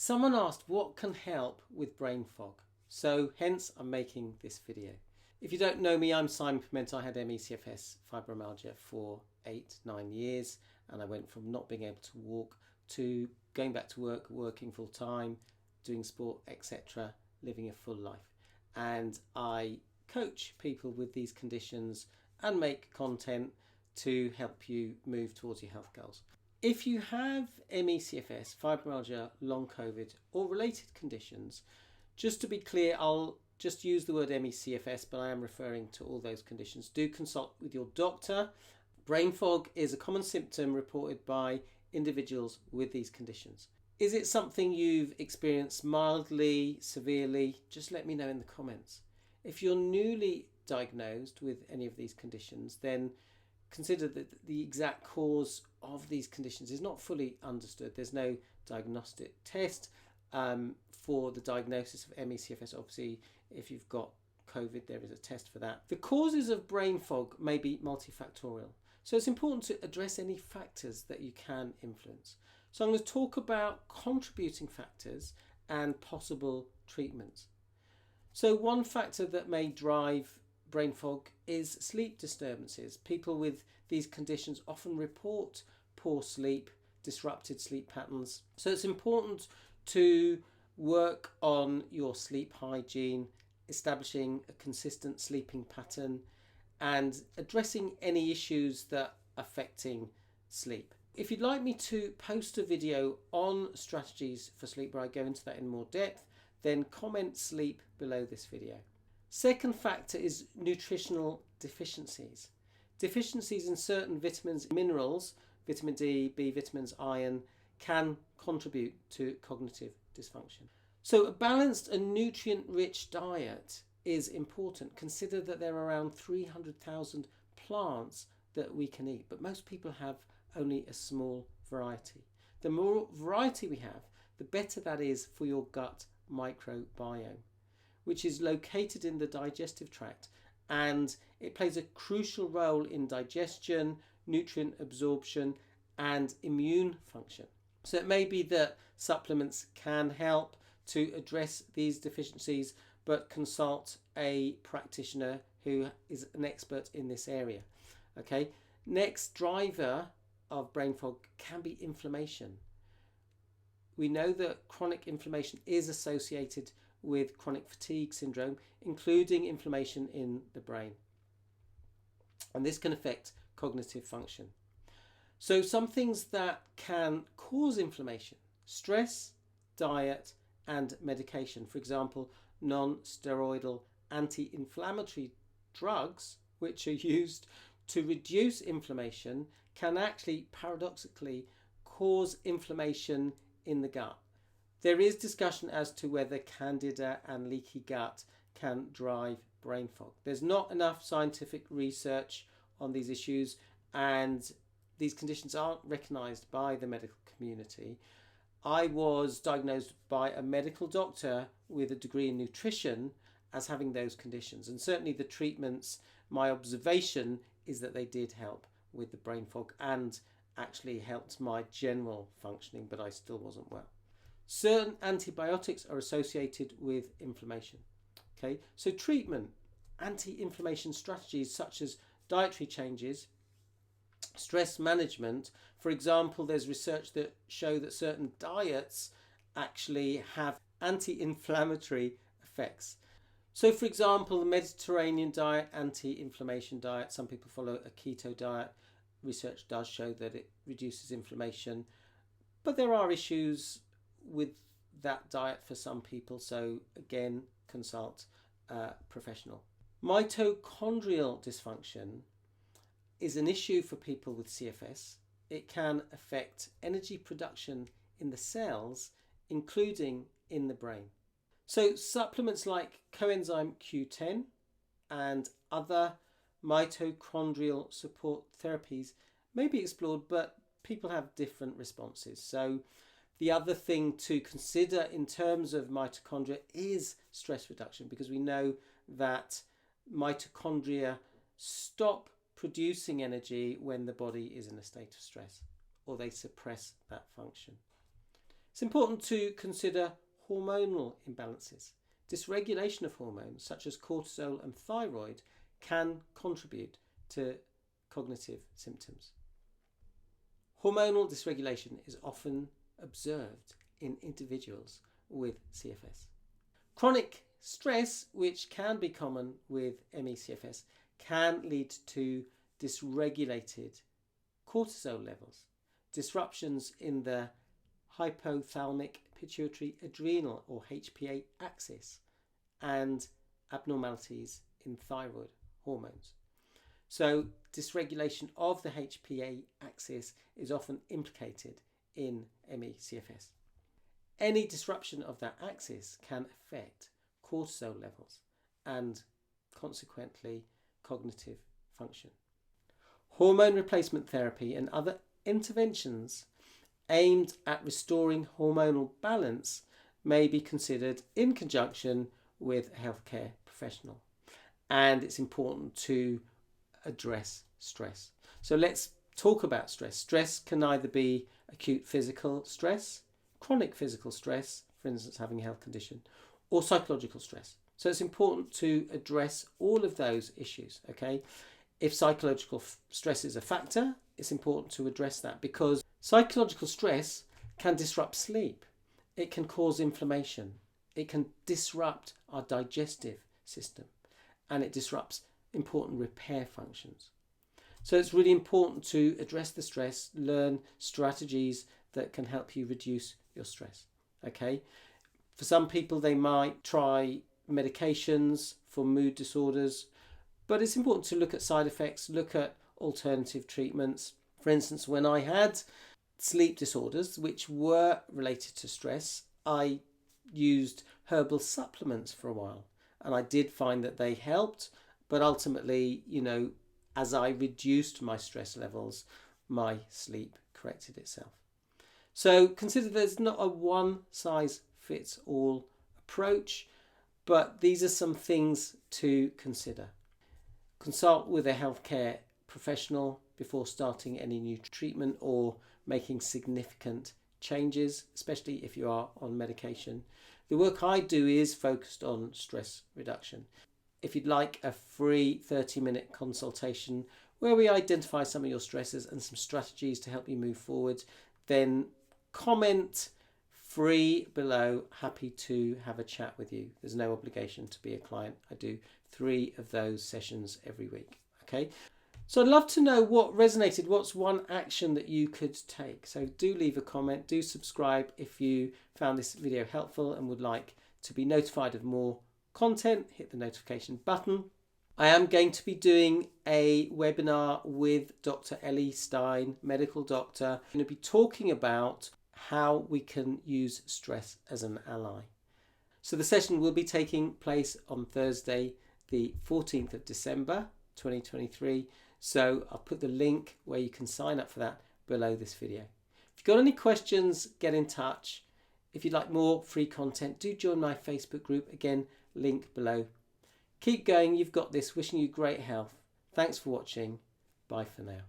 Someone asked what can help with brain fog, so hence I'm making this video. If you don't know me, I'm Simon Pimento. I had CFS fibromyalgia for 8-9 years, and I went from not being able to walk to going back to work, working full time, doing sport, etc., living a full life. And I coach people with these conditions and make content to help you move towards your health goals. If you have CFS, fibromyalgia, long COVID or related conditions, just to be clear, I'll just use the word CFS, but I am referring to all those conditions. Do consult with your doctor. Brain fog is a common symptom reported by individuals with these conditions. Is it something you've experienced mildly, severely? Just let me know in the comments. If you're newly diagnosed with any of these conditions, then consider that the exact cause of these conditions is not fully understood. There's no diagnostic test for the diagnosis of CFS. Obviously, if you've got COVID, there is a test for that. The causes of brain fog may be multifactorial. So it's important to address any factors that you can influence. So I'm going to talk about contributing factors and possible treatments. So one factor that may drive brain fog is sleep disturbances. People with these conditions often report poor sleep, disrupted sleep patterns. So it's important to work on your sleep hygiene, establishing a consistent sleeping pattern, and addressing any issues that are affecting sleep. If you'd like me to post a video on strategies for sleep where I go into that in more depth, then comment sleep below this video. Second factor is nutritional deficiencies. Deficiencies in certain vitamins and minerals, vitamin D, B vitamins, iron, can contribute to cognitive dysfunction. So a balanced and nutrient-rich diet is important. Consider that there are around 300,000 plants that we can eat, but most people have only a small variety. The more variety we have, the better that is for your gut microbiome, which is located in the digestive tract, and it plays a crucial role in digestion, nutrient absorption, and immune function. So it may be that supplements can help to address these deficiencies, but consult a practitioner who is an expert in this area. Okay. Next driver of brain fog can be inflammation. We know that chronic inflammation is associated with chronic fatigue syndrome, including inflammation in the brain. And this can affect cognitive function. So some things that can cause inflammation: stress, diet, and medication. For example, non-steroidal anti-inflammatory drugs, which are used to reduce inflammation, can actually paradoxically cause inflammation in the gut. There is discussion as to whether candida and leaky gut can drive brain fog. There's not enough scientific research on these issues, and these conditions aren't recognised by the medical community. I was diagnosed by a medical doctor with a degree in nutrition as having those conditions, and certainly the treatments, my observation is that they did help with the brain fog and actually helped my general functioning, but I still wasn't well. Certain antibiotics are associated with inflammation. Okay, so treatment, anti-inflammation strategies such as dietary changes, stress management. For example, there's research that show that certain diets actually have anti-inflammatory effects. So for example, the Mediterranean diet, anti-inflammation diet, some people follow a keto diet. Research does show that it reduces inflammation, but there are issues with that diet for some people, so again, consult a professional. Mitochondrial dysfunction is an issue for people with CFS. It can affect energy production in the cells, including in the brain. So supplements like coenzyme Q10 and other mitochondrial support therapies may be explored, but people have different responses. So the other thing to consider in terms of mitochondria is stress reduction, because we know that mitochondria stop producing energy when the body is in a state of stress, or they suppress that function. It's important to consider hormonal imbalances. Dysregulation of hormones such as cortisol and thyroid can contribute to cognitive symptoms. Hormonal dysregulation is often observed in individuals with CFS. Chronic stress, which can be common with ME/CFS, can lead to dysregulated cortisol levels, disruptions in the hypothalamic pituitary adrenal or HPA axis, and abnormalities in thyroid hormones. So dysregulation of the HPA axis is often implicated in ME/CFS. Any disruption of that axis can affect cortisol levels and consequently cognitive function. Hormone replacement therapy and other interventions aimed at restoring hormonal balance may be considered in conjunction with a healthcare professional. And it's important to address stress. So let's talk about stress. Stress can either be acute physical stress, chronic physical stress, for instance having a health condition, or psychological stress. So it's important to address all of those issues, okay? If psychological stress is a factor, it's important to address that because psychological stress can disrupt sleep. It can cause inflammation. It can disrupt our digestive system, and it disrupts important repair functions. So it's really important to address the stress, learn strategies that can help you reduce your stress, okay? For some people, they might try medications for mood disorders, but it's important to look at side effects, look at alternative treatments. For instance, when I had sleep disorders which were related to stress, I used herbal supplements for a while, and I did find that they helped, but ultimately, as I reduced my stress levels, my sleep corrected itself. So consider there's not a one size fits all approach, but these are some things to consider. Consult with a healthcare professional before starting any new treatment or making significant changes, especially if you are on medication. The work I do is focused on stress reduction. If you'd like a free 30-minute consultation where we identify some of your stresses and some strategies to help you move forward, then comment free below. Happy to have a chat with you. There's no obligation to be a client. I do 3 of those sessions every week. Okay. So I'd love to know what resonated. What's one action that you could take? So do leave a comment. Do subscribe if you found this video helpful and would like to be notified of more content. Hit the notification button. I am going to be doing a webinar with Dr. Ellie, Stein, medical doctor. I'm going to be talking about how we can use stress as an ally. So the session will be taking place on Thursday, the 14th of December, 2023. So I'll put the link where you can sign up for that below this video. If you've got any questions, get in touch. If you'd like more free content, do join my Facebook group. Again, link below. Keep going. You've got this. Wishing you great health. Thanks for watching. Bye for now.